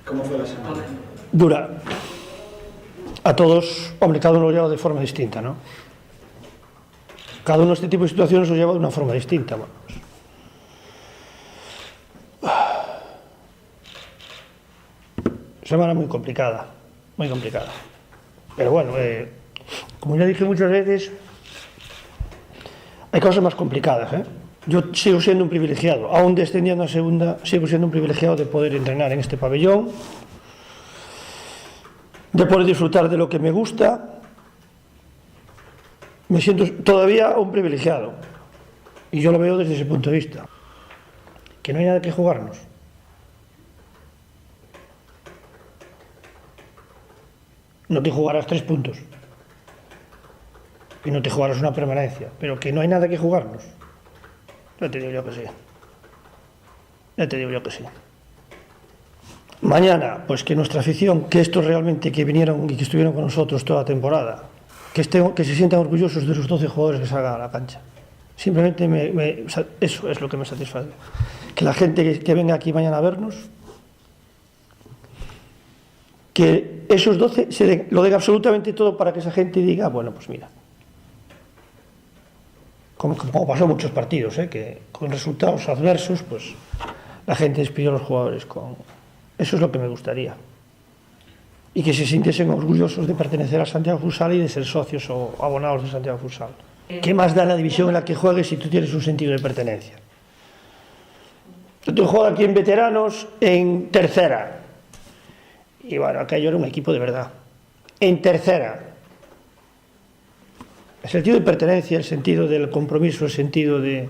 ¿Cómo fue la semana? Dura. A todos, hombre, cada uno lo lleva de forma distinta, ¿no? Cada uno este tipo de situaciones lo lleva de una forma distinta, vamos. Semana muy complicada, muy complicada. Pero bueno, como ya dije muchas veces, hay cosas más complicadas, ¿eh? Yo sigo siendo un privilegiado, aún descendiendo a segunda, sigo siendo un privilegiado de poder entrenar en este pabellón, de poder disfrutar de lo que me gusta. Me siento todavía un privilegiado, y yo lo veo desde ese punto de vista, que no hay nada que jugarnos. No te jugarás 3 puntos y no te jugarás una permanencia, pero que no hay nada que jugarnos. Ya te digo yo que sí. Ya te digo yo que sí. Mañana, pues que nuestra afición, que estos realmente que vinieron y que estuvieron con nosotros toda la temporada, que se sientan orgullosos de los 12 jugadores que salgan a la cancha. Simplemente eso es lo que me satisface. Que la gente que venga aquí mañana a vernos, que esos 12 lo den absolutamente todo para que esa gente diga, bueno, pues mira, como pasó en muchos partidos, que con resultados adversos, pues la gente despidió a los jugadores. Eso es lo que me gustaría. Y que se sintiesen orgullosos de pertenecer a Santiago Futsal y de ser socios o abonados de Santiago Futsal. ¿Qué más da la división en la que juegues si tú tienes un sentido de pertenencia? Yo juego aquí en veteranos, en tercera. Y bueno, aquello era un equipo de verdad. En tercera. El sentido de pertenencia, el sentido del compromiso, el sentido de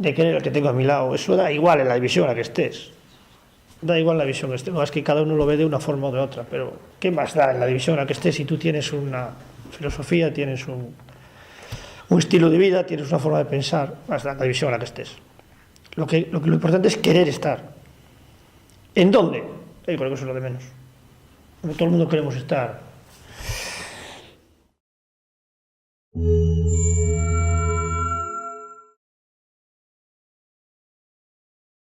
querer al que tengo a mi lado, eso da igual en la división en la que estés. Da igual la división que estés. No, es que cada uno lo ve de una forma o de otra, pero ¿qué más da en la división en la que estés si tú tienes una filosofía, tienes un estilo de vida, tienes una forma de pensar? Más da en la división en la que estés. Lo importante es querer estar. ¿En dónde? Yo creo que eso es lo de menos. Como todo el mundo queremos estar.